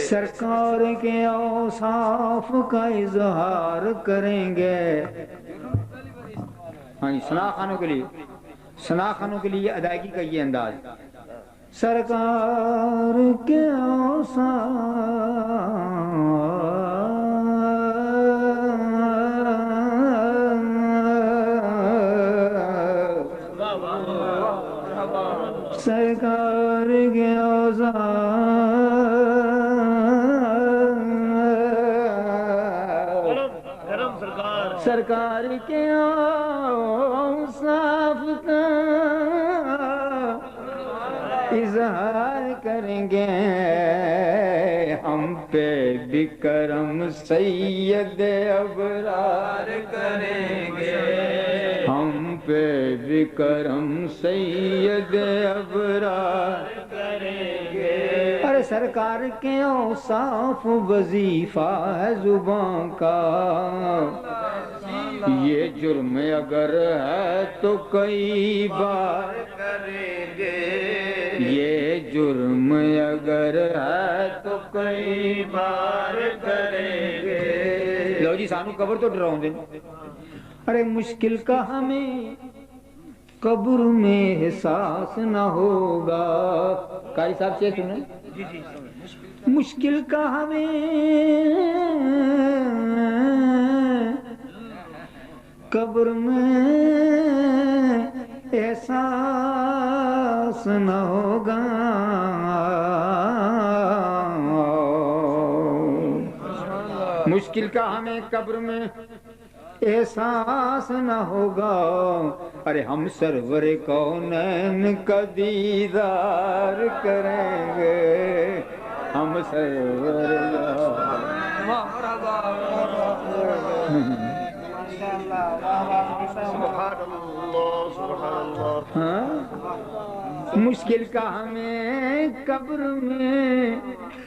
سرکار کے اوصاف کا اظہار کریں گے. ہاں جی، ثنا خانوں کے لیے ادائیگی کا یہ انداز. سرکار کے سرکار کے سرکار کے اوصاف کا اظہار کریں گے. ہم پہ بھی کرم سید ابرار کریں گے. ہم پہ بھی کرم سید ابرار کریں گے. ارے سرکار کے اوصاف وظیفہ ہے زبان کا. یہ جرم اگر ہے تو کئی بار کریں گے. یہ جرم اگر ہے تو کئی بار کریں گے. لو جی سانو قبر تو ڈراؤں دے. ارے مشکل کا ہمیں قبر میں احساس نہ ہوگا. قاری صاحب سے سنیں. مشکل کا ہمیں قبر میں احساس نہ ہوگا. مشکل کا ہمیں قبر میں احساس نہ ہوگا. ارے ہم سرور کونین کا دیدار کریں گے. ہم سرور مشکل کا ہمیں قبر میں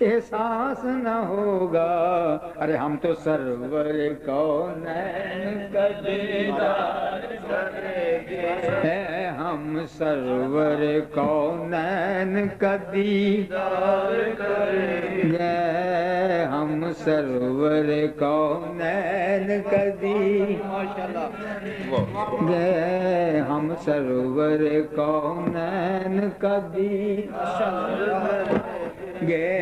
احساس نہ ہوگا. ارے ہم تو سرور کونین کا دیدار کریں گے. ہم سرور کونین کا دیدار کریں گے. ہم سرور کونین کا دیدار گے. ہم سرور کونین کا دیدار گے.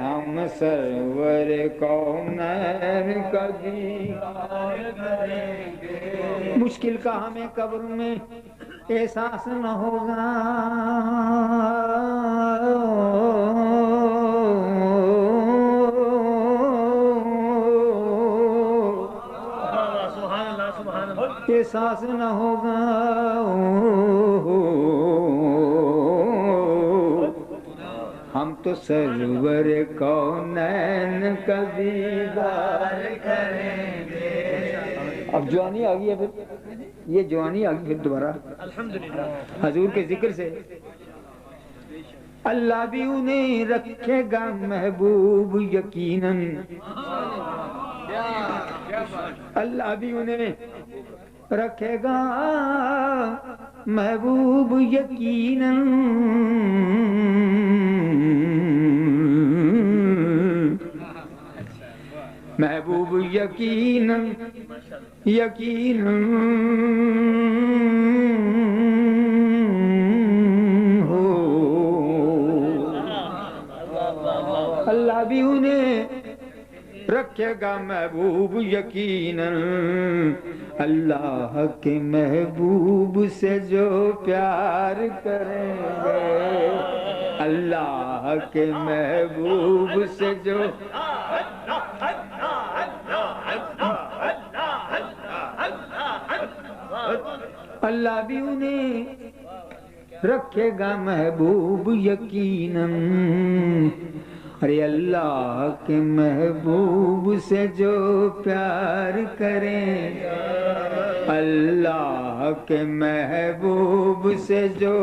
ہم سرور کونین کا دیدار کریں گے. مشکل کا ہمیں قبر میں احساس نہ ہوگا. احساس نہ ہوگا. ہم تو سرور کونین کا دیدار کریں گے. اب جوانی آ گئی ہے. پھر یہ جوانی آ گئی پھر دوبارہ حضور کے ذکر سے. اللہ بھی انہیں رکھے گا محبوب یقیناً. اللہ بھی انہیں رکھے گا محبوب یقیناً. محبوب یقیناً یقیناً ہو. اللہ بھی انہیں رکھے گا محبوب یقیناً. اللہ کے محبوب سے جو پیار کریں گے. اللہ کے محبوب سے جو اللہ بھی انہیں رکھے گا محبوب یقیناً. ارے اللہ کے محبوب سے جو پیار کریں. اللہ کے محبوب سے جو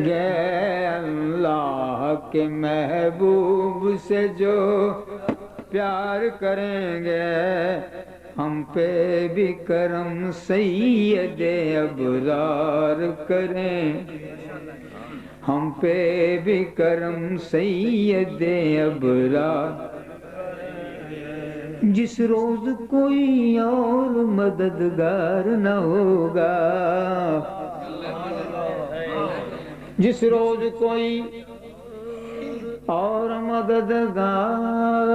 گے. اللہ کے محبوب سے جو پیار کریں گے. ہم پہ بھی کرم سید ابرار کریں، ہم پہ بھی کرم سید ابرار، جس روز کوئی اور مددگار نہ ہوگا، جس روز کوئی اور مددگار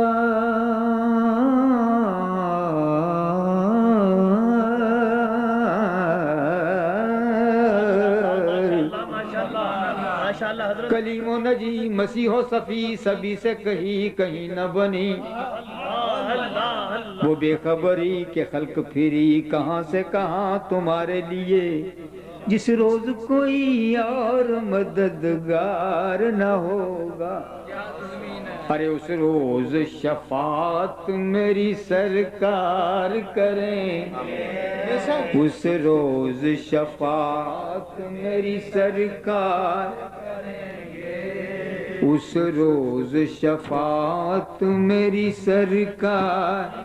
کلیم و نجی مسیح و صفی سبھی سے کہیں نہ بنی، وہ بے خبری کہ خلق پھری کہاں سے کہاں تمہارے لیے، جس روز کوئی اور مددگار نہ ہوگا، ارے اس روز شفاعت میری سرکار کریں، اس روز شفاعت میری سرکار، اس روز شفاعت میری سرکار،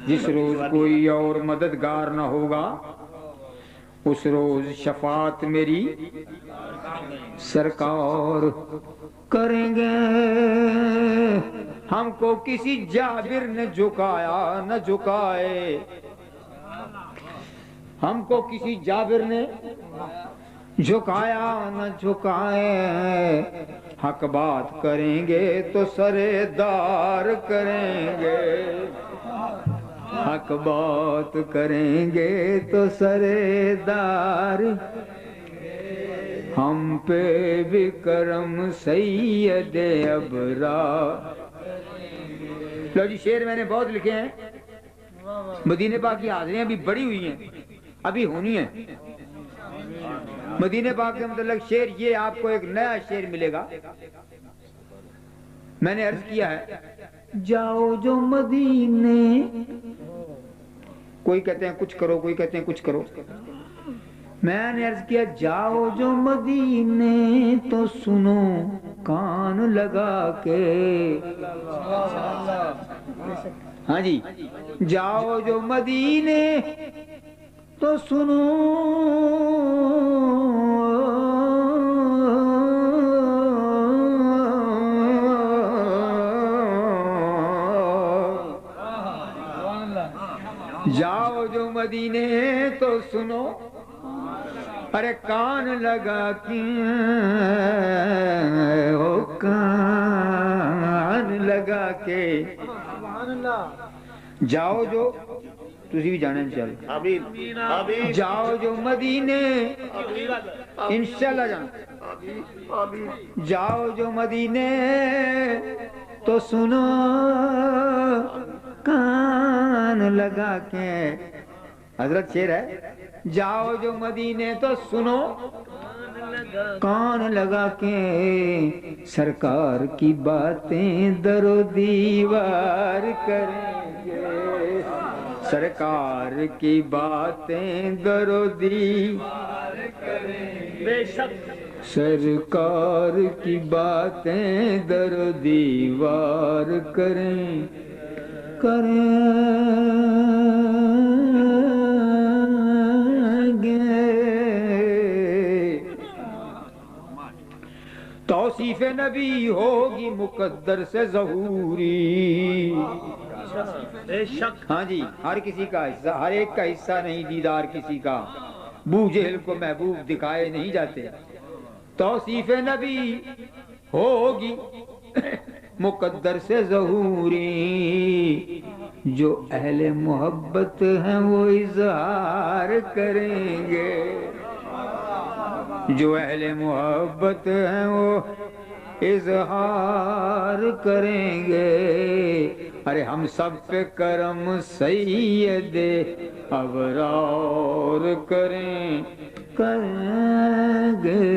جس روز کوئی اور مددگار نہ ہوگا، اس روز شفاعت میری سرکار کریں گے، ہم کو کسی جابر نے جھکایا نہ جھکائے، ہم کو کسی جابر نے جھکایا نہ جھکائے، حق بات کریں گے تو سرے دار کریں گے، حق بات کریں گے تو سرے دار، ہم پہ بھی کرم سید ابرار۔ لو جی شعر میں نے بہت لکھے ہیں، مدینہ پاک کی حاضریاں بھی بڑی ہوئی ہیں، ابھی ہونی ہیں۔ مدینہ پاک کے متعلق شعر یہ آپ کو ایک نیا شعر ملے گا، میں نے عرض کیا ہے جاؤ جو مدینے، کوئی کہتے ہیں کچھ کرو، کوئی کہتے ہیں کچھ کرو، میں نے عرض کیا جاؤ جو مدینے تو سنو کان لگا کے، ہاں جی جاؤ جو مدینے تو سنو جاؤ جو مدینے تو سنو، ارے کان لگا کے او کان لگا کے جاؤ جو، تسی بھی جانا انشاءاللہ، جاؤ جو مدینے انشاءاللہ جانا، جاؤ جو مدینے تو سنو کان لگا کے، حضرت شعر ہے جاؤ جو مدینے تو سنو کان لگا کے، سرکار کی باتیں در و دیوار کریں گے، سرکار کی باتیں در و دیوار کریں گے، سرکار کی باتیں در و دیوار کریں گے، توصیف نبی ہوگی مقدر سے ظہوری، ہاں جی ہر کسی کا حصہ، ہر ایک کا حصہ نہیں دیدار کسی کا، بو جہل کو محبوب دکھائے نہیں جاتے، توصیف نبی ہوگی مقدر سے ظہوری، جو اہل محبت ہیں وہ اظہار کریں گے، جو اہل محبت ہیں وہ اظہار کریں گے، ارے ہم سب پہ کرم سید ابرار کریں گے۔